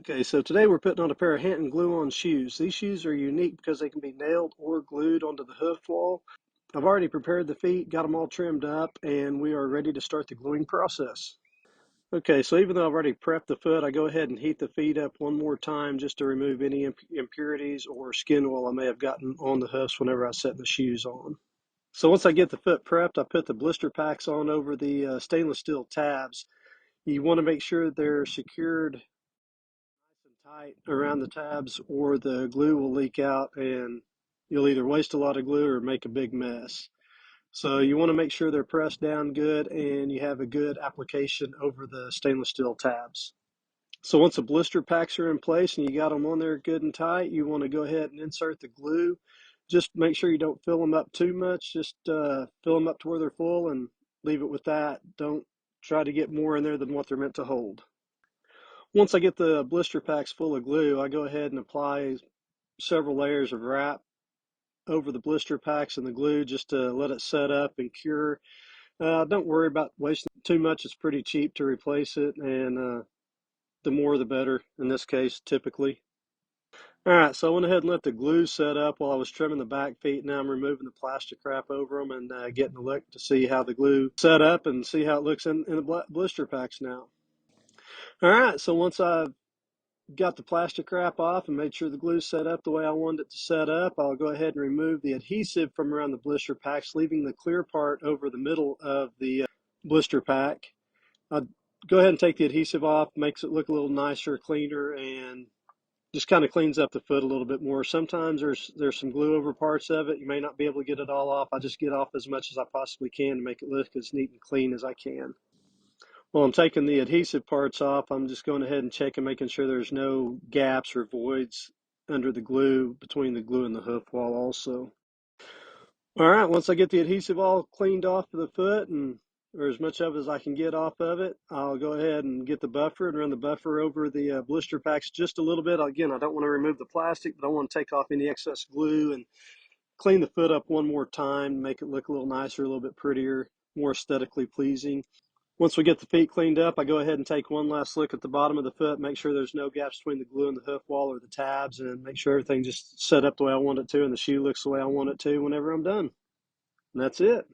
Okay, so today we're putting on a pair of Hinton glue-on shoes. These shoes are unique because they can be nailed or glued onto the hoof wall. I've already prepared the feet, got them all trimmed up, and we are ready to start the gluing process. Okay, so even though I've already prepped the foot, I go ahead and heat the feet up one more time just to remove any impurities or skin oil I may have gotten on the hoofs whenever I set the shoes on. So once I get the foot prepped, I put the blister packs on over the stainless steel tabs. You want to make sure they're secured and tight around the tabs or the glue will leak out and you'll either waste a lot of glue or make a big mess. So you want to make sure they're pressed down good and you have a good application over the stainless steel tabs. So once the blister packs are in place and you got them on there good and tight, you want to go ahead and insert the glue. Just make sure you don't fill them up too much. Just fill them up to where they're full and leave it with that. Don't try to get more in there than what they're meant to hold. Once I get the blister packs full of glue, I go ahead and apply several layers of wrap over the blister packs and the glue just to let it set up and cure. Don't worry about wasting too much. It's pretty cheap to replace it, and the more the better in this case, typically. All right, so I went ahead and let the glue set up while I was trimming the back feet. Now I'm removing the plastic wrap over them and getting a look to see how the glue set up and see how it looks in the blister packs now. All right, so once I've got the plastic wrap off and made sure the glue set up the way I wanted it to set up, I'll go ahead and remove the adhesive from around the blister packs, leaving the clear part over the middle of the blister pack. I'll go ahead and take the adhesive off, makes it look a little nicer, cleaner, and just kind of cleans up the foot a little bit more. Sometimes there's some glue over parts of it. You may not be able to get it all off. I just get off as much as I possibly can to make it look as neat and clean as I can. While I'm taking the adhesive parts off, I'm just going ahead and checking, making sure there's no gaps or voids under the glue, between the glue and the hoof wall also. All right, once I get the adhesive all cleaned off of the foot, or as much of it as I can get off of it, I'll go ahead and get the buffer and run the buffer over the blister packs just a little bit. Again, I don't want to remove the plastic, but I want to take off any excess glue and clean the foot up one more time, make it look a little nicer, a little bit prettier, more aesthetically pleasing. Once we get the feet cleaned up, I go ahead and take one last look at the bottom of the foot, make sure there's no gaps between the glue and the hoof wall or the tabs, and make sure everything just set up the way I want it to and the shoe looks the way I want it to whenever I'm done. And that's it.